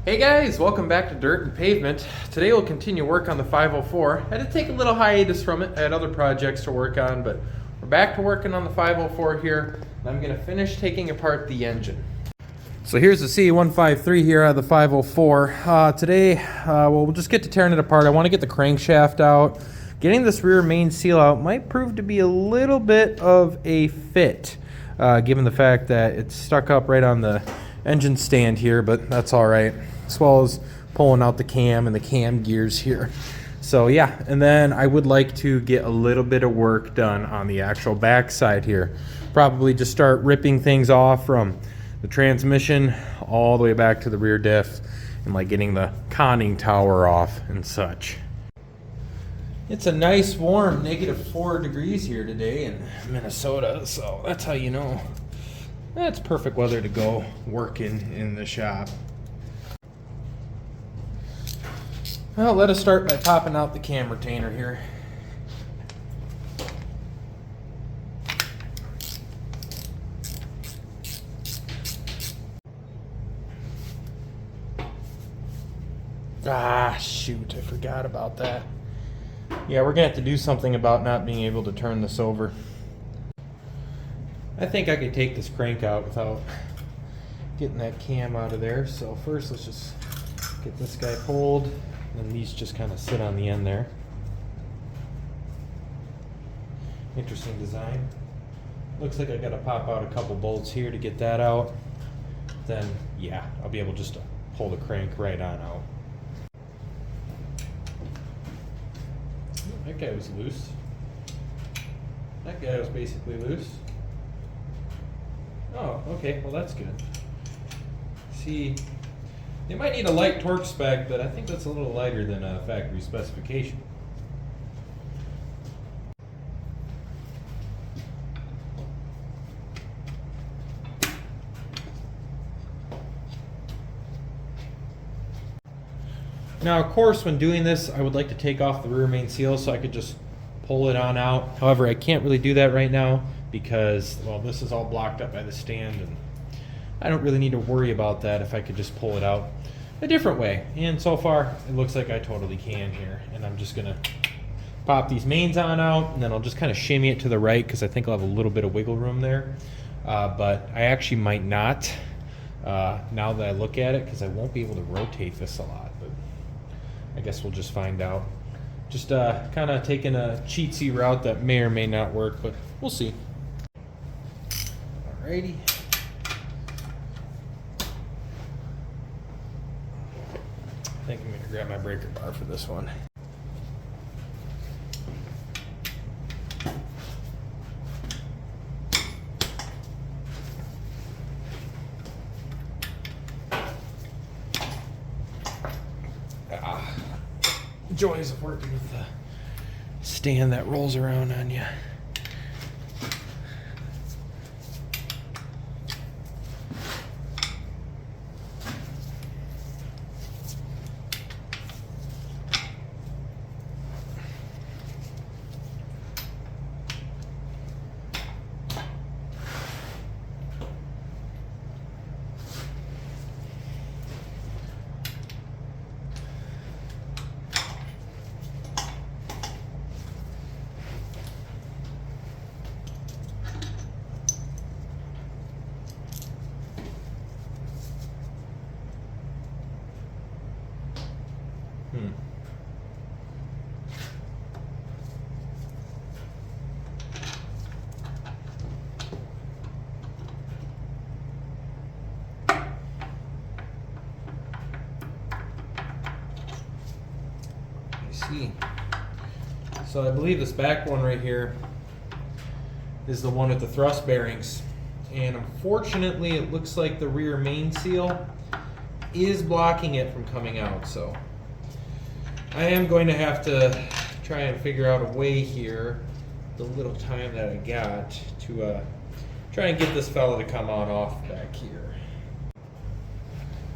Hey guys, welcome back to Dirt and Pavement. Today we'll continue work on the 504. I had to take a little hiatus from it. I had other projects to work on, but we're back to working on the 504 here. And I'm gonna finish taking apart the engine. So here's the C153 here out of the 504. Today, we'll just get to tearing it apart. I wanna get the crankshaft out. Getting this rear main seal out might prove to be a little bit of a fit, given the fact that it's stuck up right on the engine stand here, but that's all right. As well as pulling out the cam and the cam gears here. So yeah, and then I would like to get a little bit of work done on the actual backside here. Probably just start ripping things off from the transmission all the way back to the rear diff and like getting the conning tower off and such. It's a nice warm -4 degrees here today in Minnesota, so that's how you know that's perfect weather to go working in the shop. Well, let us start by popping out the cam retainer here. Ah, shoot, I forgot about that. Yeah, we're gonna have to do something about not being able to turn this over. I think I could take this crank out without getting that cam out of there. So first, let's just get this guy pulled. And these just kind of sit on the end there. Interesting design. Looks like I gotta pop out a couple bolts here to get that out. Then, yeah, I'll be able just to pull the crank right on out. That guy was loose. That guy was basically loose. Oh, okay, well that's good. See, they might need a light torque spec, but I think that's a little lighter than a factory specification. Now, of course, when doing this, I would like to take off the rear main seal so I could just pull it on out. However, I can't really do that right now because, well, this is all blocked up by the stand, and I don't really need to worry about that if I could just pull it out a different way. And so far, it looks like I totally can here. And I'm just gonna pop these mains on out, and then I'll just kind of shimmy it to the right because I think I'll have a little bit of wiggle room there. But I actually might not now that I look at it, because I won't be able to rotate this a lot. But I guess we'll just find out. Just kind of taking a cheatsy route that may or may not work, but we'll see. Alrighty. I think I'm going to grab my breaker bar for this one. Joys of working with the stand that rolls around on you. See. So I believe this back one right here is the one with the thrust bearings, and unfortunately it looks like the rear main seal is blocking it from coming out. So I am going to have to try and figure out a way here, the little time that I got, to try and get this fella to come on off back here.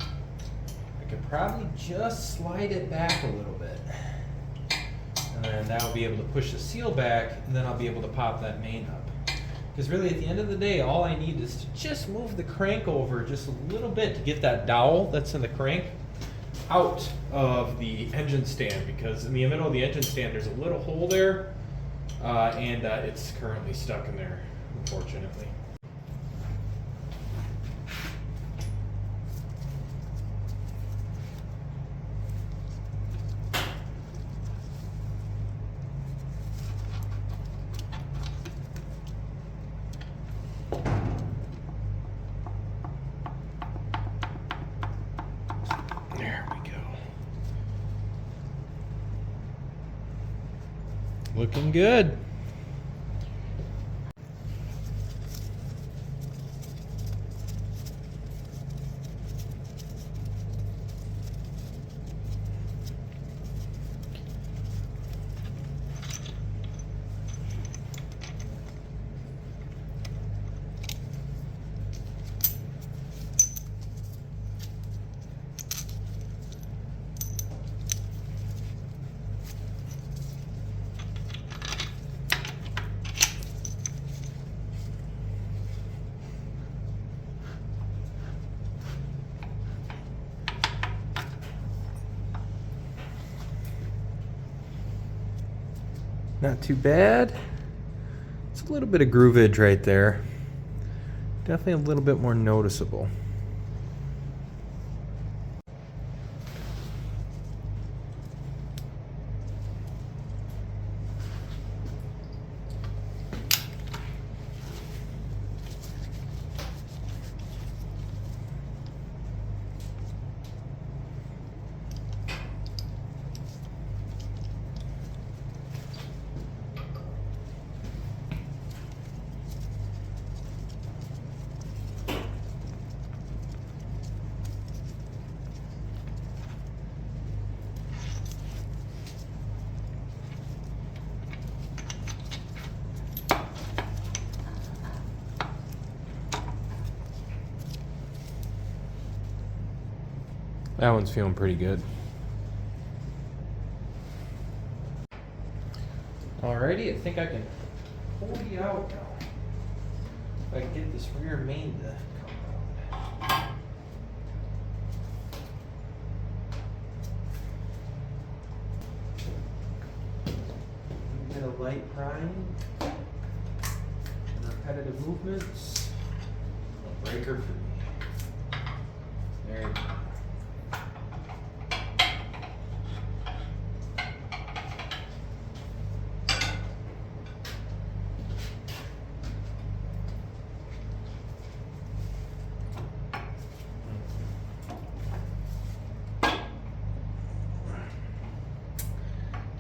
I could probably just slide it back a little bit. And then that'll be able to push the seal back, and then I'll be able to pop that main up. Because really, at the end of the day, all I need is to just move the crank over just a little bit to get that dowel that's in the crank out of the engine stand, because in the middle of the engine stand there's a little hole there, and it's currently stuck in there, unfortunately. There we go. Looking good. Not too bad. It's a little bit of groovage right there. Definitely a little bit more noticeable. That one's feeling pretty good. Alrighty, I think I can pull you out now. If I can get this rear main to come out. A bit of light prime, and repetitive movements. A breaker for me. There you go.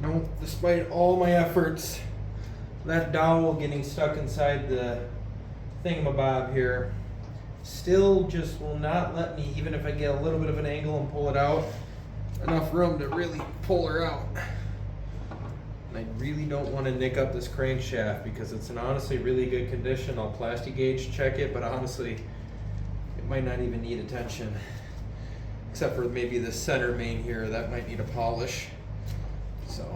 Nope, despite all my efforts, that dowel getting stuck inside the thingamabob here still just will not let me, even if I get a little bit of an angle and pull it out, enough room to really pull her out. And I really don't want to nick up this crankshaft because it's in honestly really good condition. I'll plastic gauge check it, but honestly, it might not even need attention. Except for maybe the center main here, that might need a polish. So,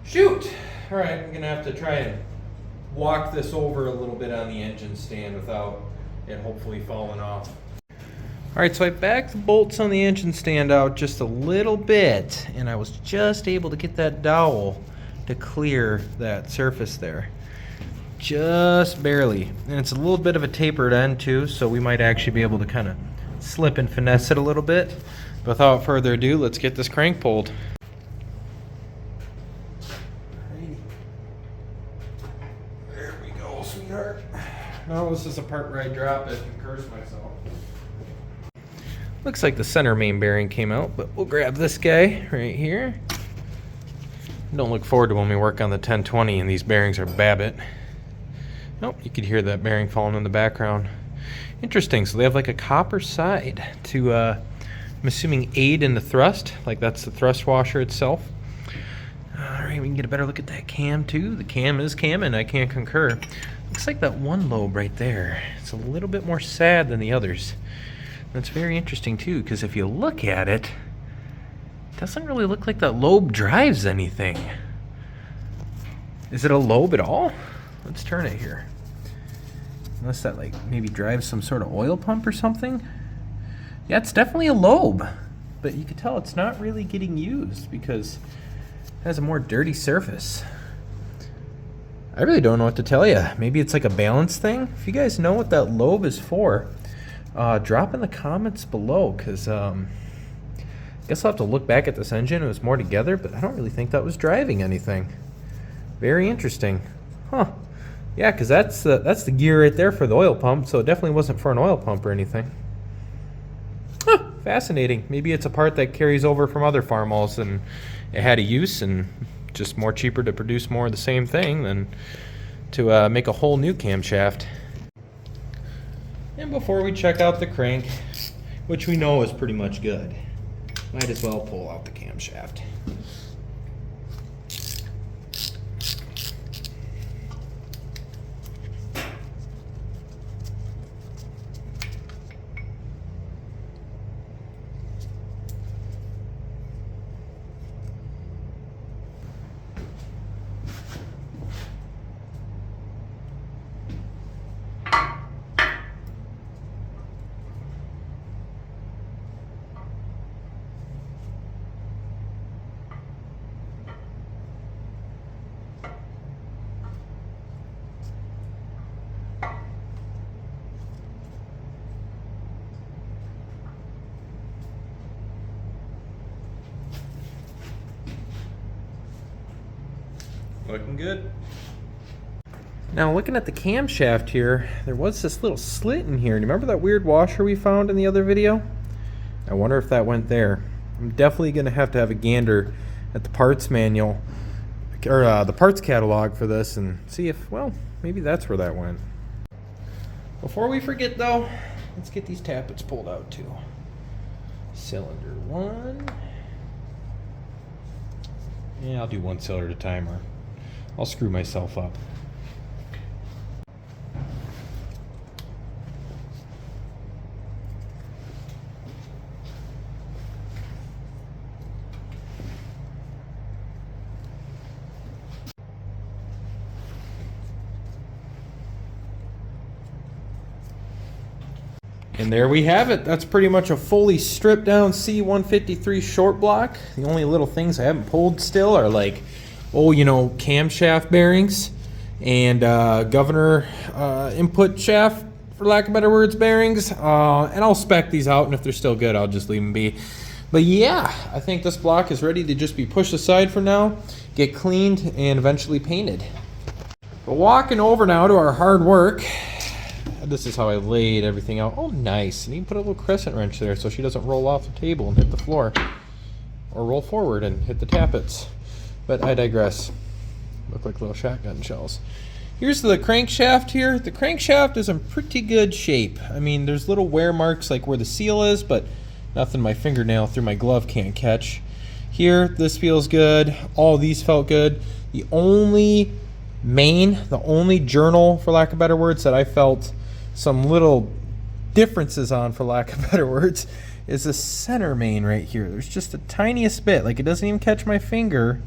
shoot! All right, I'm gonna have to try and walk this over a little bit on the engine stand without it hopefully falling off. All right, so I backed the bolts on the engine stand out just a little bit, and I was just able to get that dowel to clear that surface there. Just barely. And it's a little bit of a tapered end too, so we might actually be able to kind of slip and finesse it a little bit. Without further ado, let's get this crank pulled. There we go, sweetheart. Now this is the part where I drop it and curse myself. Looks like the center main bearing came out, but we'll grab this guy right here. Don't look forward to when we work on the 1020 and these bearings are Babbitt. Nope, you could hear that bearing falling in the background. Interesting, so they have like a copper side to I'm assuming aid in the thrust, like that's the thrust washer itself. All right, we can get a better look at that cam too. The cam is camming, I can't concur. Looks like that one lobe right there, it's a little bit more sad than the others. That's very interesting too, because if you look at it, it doesn't really look like that lobe drives anything. Is it a lobe at all? Let's turn it here. Unless that like maybe drives some sort of oil pump or something. Yeah, it's definitely a lobe, but you can tell it's not really getting used because it has a more dirty surface. I really don't know what to tell you. Maybe it's like a balance thing. If you guys know what that lobe is for, drop in the comments below, because I guess I'll have to look back at this engine. It was more together, but I don't really think that was driving anything. Very interesting. Huh. Yeah, because that's the gear right there for the oil pump, so it definitely wasn't for an oil pump or anything. Huh, fascinating. Maybe it's a part that carries over from other Farmalls and it had a use and just more cheaper to produce more of the same thing than to make a whole new camshaft. And before we check out the crank, which we know is pretty much good, might as well pull out the camshaft. Looking good. Now looking at the camshaft here, there was this little slit in here. Do you remember that weird washer we found in the other video? I wonder if that went there. I'm definitely going to have a gander at the parts manual, or the parts catalog for this, and see if, well, maybe that's where that went. Before we forget though, let's get these tappets pulled out too. Cylinder 1. Yeah, I'll do one cylinder at a time, or I'll screw myself up. And there we have it. That's pretty much a fully stripped down C153 short block. The only little things I haven't pulled still are like, oh, you know, camshaft bearings and governor input shaft, for lack of better words, bearings. And I'll spec these out, and if they're still good, I'll just leave them be. But yeah, I think this block is ready to just be pushed aside for now, get cleaned, and eventually painted. But walking over now to our hard work. This is how I laid everything out. Oh, nice. And you can put a little crescent wrench there so she doesn't roll off the table and hit the floor. Or roll forward and hit the tappets. But I digress. Look like little shotgun shells. Here's the crankshaft here. The crankshaft is in pretty good shape. I mean, there's little wear marks like where the seal is, but nothing my fingernail through my glove can't catch. Here, this feels good. All these felt good. The only journal, for lack of better words, that I felt some little differences on, for lack of better words, is the center main right here. There's just the tiniest bit, like it doesn't even catch my finger,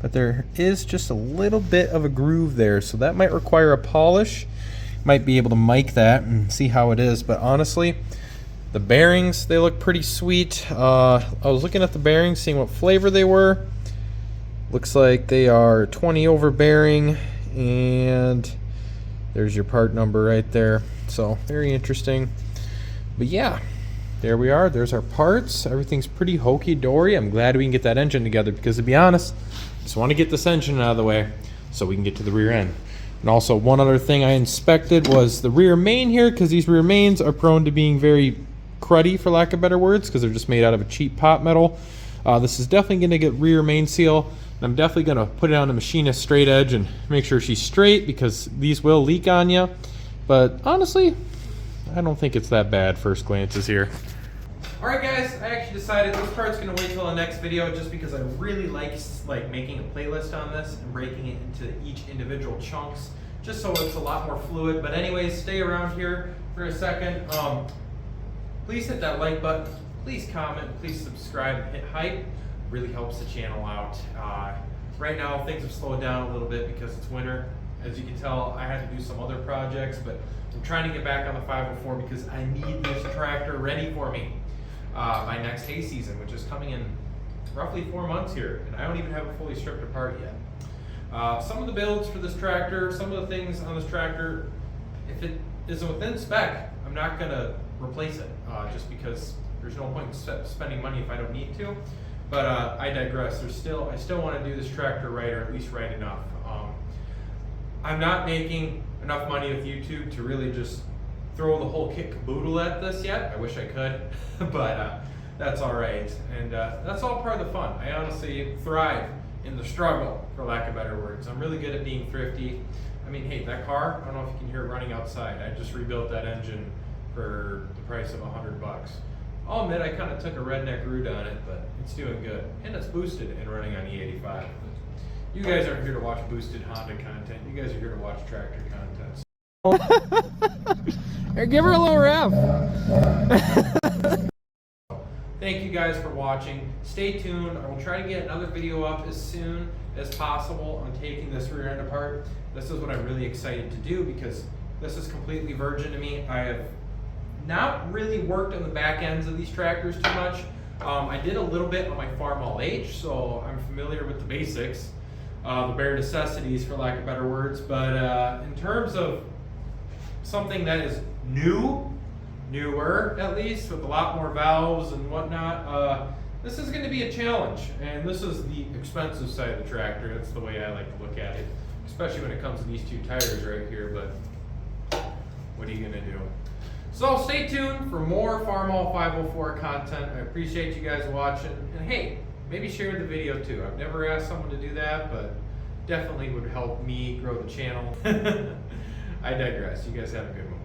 but there is just a little bit of a groove there, so that might require a polish. Might be able to mic that and see how it is, but honestly, the bearings, they look pretty sweet. I was looking at the bearings, seeing what flavor they were. Looks like they are 20 over bearing, and there's your part number right there. So very interesting. But yeah, there we are. There's our parts. Everything's pretty hokey-dory. I'm glad we can get that engine together because, to be honest, I just want to get this engine out of the way so we can get to the rear end. And also, one other thing I inspected was the rear main here, because these rear mains are prone to being very cruddy, for lack of better words, because they're just made out of a cheap pot metal. This is definitely going to get rear main seal. I'm definitely going to put it on the machinist straight edge and make sure she's straight, because these will leak on you. But honestly, I don't think it's that bad first glances here. Alright guys, I actually decided this part's going to wait till the next video just because I really like making a playlist on this and breaking it into each individual chunks just so it's a lot more fluid. But anyways, stay around here for a second. Please hit that like button, please comment, please subscribe, hit hype. Really helps the channel out. Right now things have slowed down a little bit because it's winter, As you can tell, I had to do some other projects, but I'm trying to get back on the 504 because I need this tractor ready for me. My next hay season, which is coming in roughly 4 months here, and I don't even have it fully stripped apart yet. Some of the builds for this tractor, some of the things on this tractor, if it isn't within spec, I'm not gonna replace it, just because there's no point in spending money if I don't need to. But I digress. I still want to do this tractor right, or at least right enough. I'm not making enough money with YouTube to really just throw the whole kit caboodle at this yet. I wish I could, but that's all right. And that's all part of the fun. I honestly thrive in the struggle, for lack of better words. I'm really good at being thrifty. I mean, hey, that car, I don't know if you can hear it running outside. I just rebuilt that engine for the price of $100. I'll admit I kind of took a redneck route on it, but it's doing good. And it's boosted and running on E85. You guys aren't here to watch boosted Honda content. You guys are here to watch tractor content. Here, give her a little rev. Thank you guys for watching. Stay tuned. I will try to get another video up as soon as possible on taking this rear end apart. This is what I'm really excited to do because this is completely virgin to me. I have not really worked on the back ends of these tractors too much. I did a little bit on my Farmall H, so I'm familiar with the basics, the bare necessities, for lack of better words. But in terms of something that is newer at least, with a lot more valves and whatnot, this is going to be a challenge. And this is the expensive side of the tractor. That's the way I like to look at it, especially when it comes to these two tires right here. But what are you going to do? So stay tuned for more Farmall 504 content. I appreciate you guys watching. And hey, maybe share the video too. I've never asked someone to do that, but definitely would help me grow the channel. I digress. You guys have a good one.